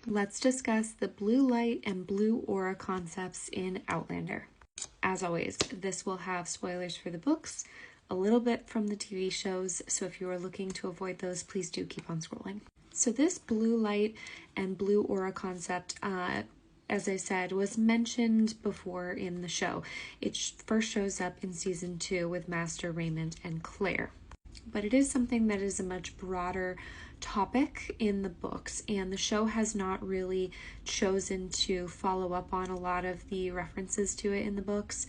Let's discuss the blue light and blue aura concepts in Outlander. As always, this will have spoilers for the books, a little bit from the TV shows, so if you are looking to avoid those, please do keep on scrolling. So this blue light and blue aura concept, as I said, was mentioned before in the show. It first shows up in season 2 with Master Raymond and Claire. But it is something that is a much broader topic in the books, and the show has not really chosen to follow up on a lot of the references to it in the books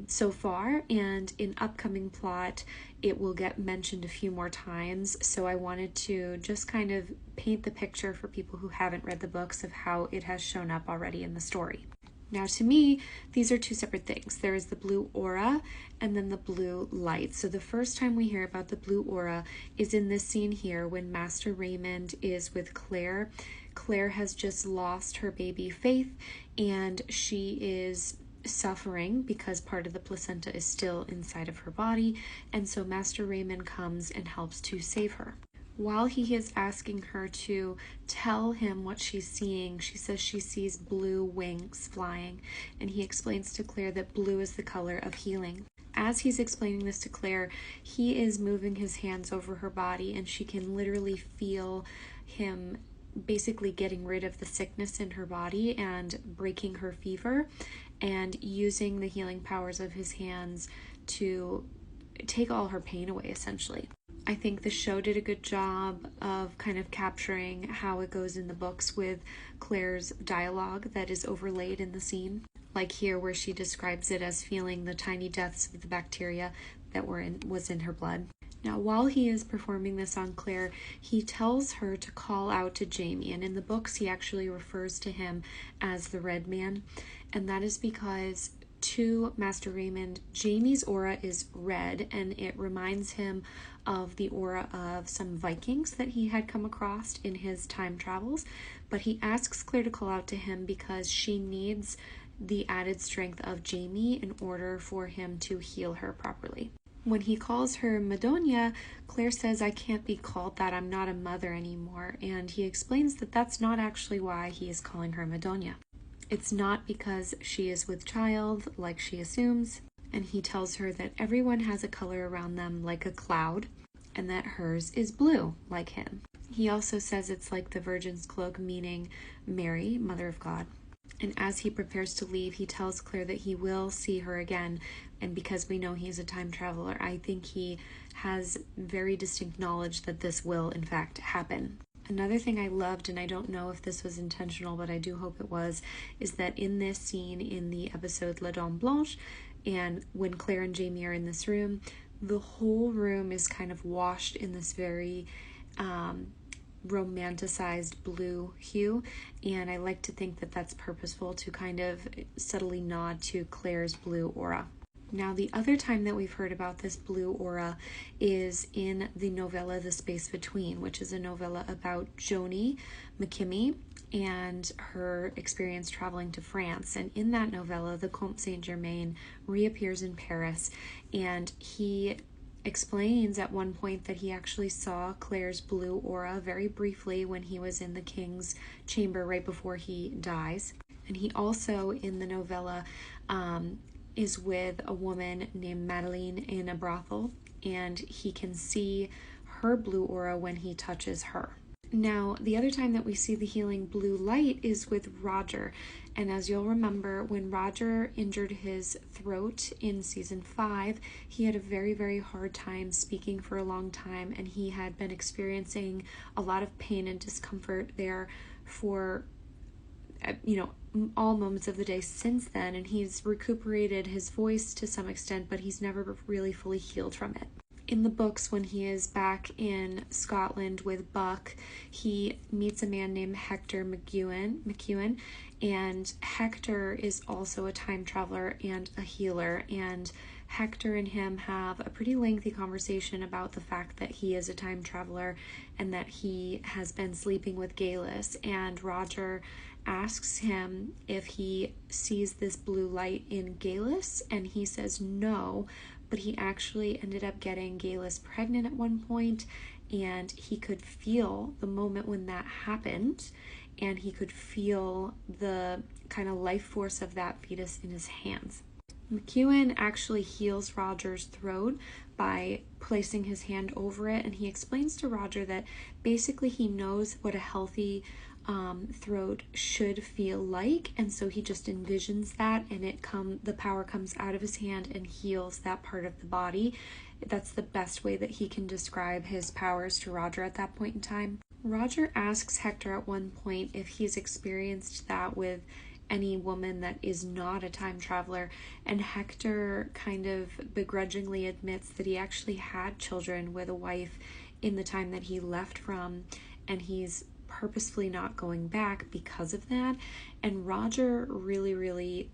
so far, and in upcoming plot it will get mentioned a few more times. So I wanted to just kind of paint the picture for people who haven't read the books of how it has shown up already in the story. Now, to me, these are two separate things. There is the blue aura and then the blue light. So the first time we hear about the blue aura is in this scene here when Master Raymond is with Claire. Claire has just lost her baby Faith, and she is suffering because part of the placenta is still inside of her body, and so Master Raymond comes and helps to save her. While he is asking her to tell him what she's seeing, she says she sees blue wings flying, and he explains to Claire that blue is the color of healing. As he's explaining this to Claire, he is moving his hands over her body, and she can literally feel him basically getting rid of the sickness in her body and breaking her fever, and using the healing powers of his hands to take all her pain away, essentially. I think the show did a good job of kind of capturing how it goes in the books with Claire's dialogue that is overlaid in the scene. Like here, where she describes it as feeling the tiny deaths of the bacteria that was in her blood. Now, while he is performing this on Claire, he tells her to call out to Jamie, and in the books he actually refers to him as the Red Man, and that is because to Master Raymond, Jamie's aura is red, and it reminds him of the aura of some Vikings that he had come across in his time travels. But he asks Claire to call out to him because she needs the added strength of Jamie in order for him to heal her properly. When he calls her Madonia, Claire says, "I can't be called that, I'm not a mother anymore," and he explains that that's not actually why he is calling her Madonia. It's not because she is with child, like she assumes, and he tells her that everyone has a color around them like a cloud, and that hers is blue, like him. He also says it's like the Virgin's cloak, meaning Mary, Mother of God. And as he prepares to leave, he tells Claire that he will see her again, and because we know he's a time traveler, I think he has very distinct knowledge that this will, in fact, happen. Another thing I loved, and I don't know if this was intentional, but I do hope it was, is that in this scene in the episode La Dame Blanche, and when Claire and Jamie are in this room, the whole room is kind of washed in this very romanticized blue hue, and I like to think that that's purposeful to kind of subtly nod to Claire's blue aura. Now, the other time that we've heard about this blue aura is in the novella The Space Between, which is a novella about Joni McKimmey and her experience traveling to France. And in that novella, the Comte Saint-Germain reappears in Paris, and he explains at one point that he actually saw Claire's blue aura very briefly when he was in the king's chamber right before he dies. And he also, in the novella, is with a woman named Madeline in a brothel, and he can see her blue aura when he touches her. Now, the other time that we see the healing blue light is with Roger, and as you'll remember, when Roger injured his throat in season 5, he had a very, very hard time speaking for a long time, and he had been experiencing a lot of pain and discomfort there for all moments of the day since then, and he's recuperated his voice to some extent, but he's never really fully healed from it. In the books, when he is back in Scotland with Buck, he meets a man named Hector McEwen, and Hector is also a time traveler and a healer, and Hector and him have a pretty lengthy conversation about the fact that he is a time traveler and that he has been sleeping with Galus, and Roger asks him if he sees this blue light in Galus, and he says no, but he actually ended up getting Galus pregnant at one point, and he could feel the moment when that happened, and he could feel the kind of life force of that fetus in his hands. McEwen actually heals Roger's throat by placing his hand over it, and he explains to Roger that basically he knows what a healthy throat should feel like, and so he just envisions that, and the power comes out of his hand and heals that part of the body. That's the best way that he can describe his powers to Roger at that point in time. Roger asks Hector at one point if he's experienced that with any woman that is not a time traveler, and Hector kind of begrudgingly admits that he actually had children with a wife in the time that he left from, and he's purposefully not going back because of that. And Roger really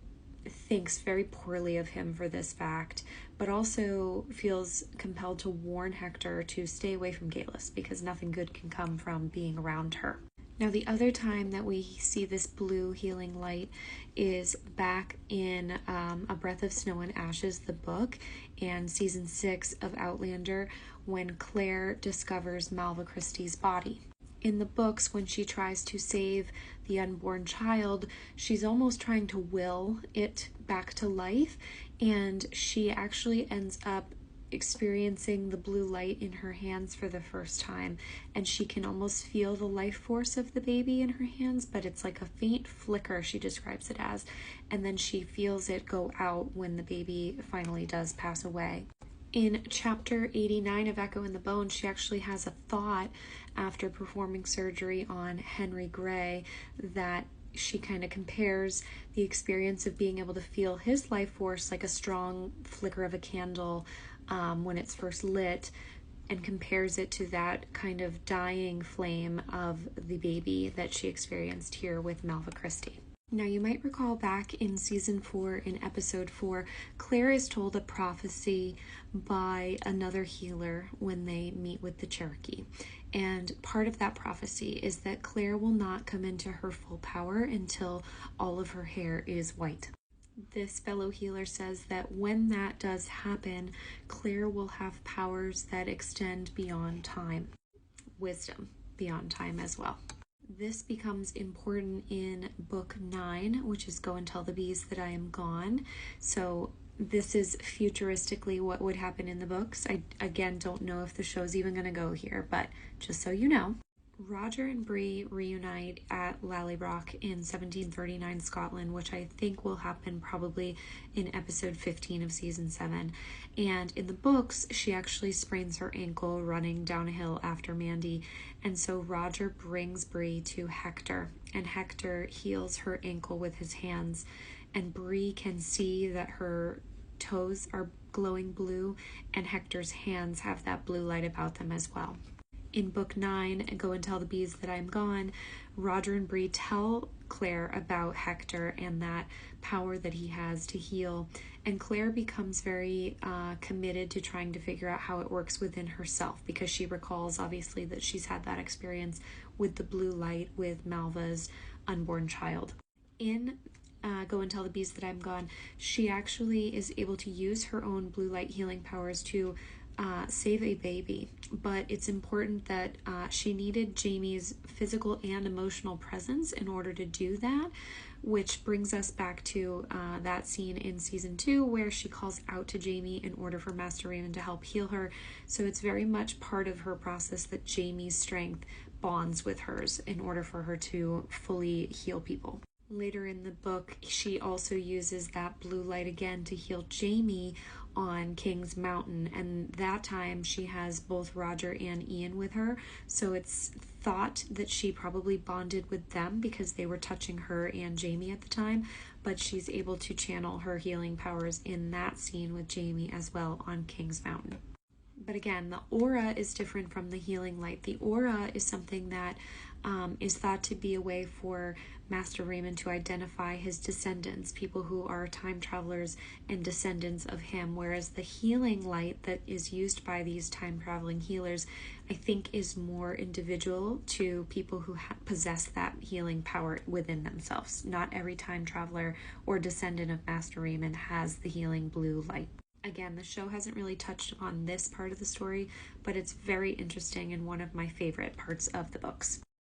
thinks very poorly of him for this fact, but also feels compelled to warn Hector to stay away from Galus because nothing good can come from being around her. Now, the other time that we see this blue healing light is back in A Breath of Snow and Ashes, the book, and season 6 of Outlander, when Claire discovers Malva Christie's body. In the books, when she tries to save the unborn child, she's almost trying to will it back to life, and she actually ends up experiencing the blue light in her hands for the first time, and she can almost feel the life force of the baby in her hands, but it's like a faint flicker, she describes it as, and then she feels it go out when the baby finally does pass away. In chapter 89 of Echo in the Bone, she actually has a thought after performing surgery on Henry Gray that she kind of compares the experience of being able to feel his life force like a strong flicker of a candle when it's first lit, and compares it to that kind of dying flame of the baby that she experienced here with Malva Christie. Now, you might recall back in season 4, in episode 4, Claire is told a prophecy by another healer when they meet with the Cherokee. And part of that prophecy is that Claire will not come into her full power until all of her hair is white. This fellow healer says that when that does happen, Claire will have powers that extend beyond time, wisdom beyond time as well. This becomes important in book 9, which is Go and Tell the Bees That I Am Gone. So this is futuristically what would happen in the books. I, again, don't know if the show's even going to go here, but just so you know. Roger and Bree reunite at Lallybroch in 1739 Scotland, which I think will happen probably in episode 15 of season 7. And in the books, she actually sprains her ankle running down a hill after Mandy. And so Roger brings Bree to Hector, and Hector heals her ankle with his hands. And Bree can see that her toes are glowing blue, and Hector's hands have that blue light about them as well. In book 9, Go and Tell the Bees That I'm Gone, Roger and Bree tell Claire about Hector and that power that he has to heal, and Claire becomes very committed to trying to figure out how it works within herself, because she recalls obviously that she's had that experience with the blue light with Malva's unborn child. In Go and Tell the Bees That I'm Gone, she actually is able to use her own blue light healing powers to save a baby, but it's important that she needed Jamie's physical and emotional presence in order to do that, which brings us back to that scene in season 2 where she calls out to Jamie in order for Master Raymond to help heal her. So it's very much part of her process that Jamie's strength bonds with hers in order for her to fully heal people. Later in the book, she also uses that blue light again to heal Jamie on King's Mountain, and that time she has both Roger and Ian with her, so it's thought that she probably bonded with them because they were touching her and Jamie at the time, but she's able to channel her healing powers in that scene with Jamie as well on King's Mountain. But again, the aura is different from the healing light. The aura is something that is thought to be a way for Master Raymond to identify his descendants, people who are time travelers and descendants of him, whereas the healing light that is used by these time traveling healers, I think, is more individual to people who possess that healing power within themselves. Not every time traveler or descendant of Master Raymond has the healing blue light. Again, the show hasn't really touched upon this part of the story, but it's very interesting and one of my favorite parts of the books.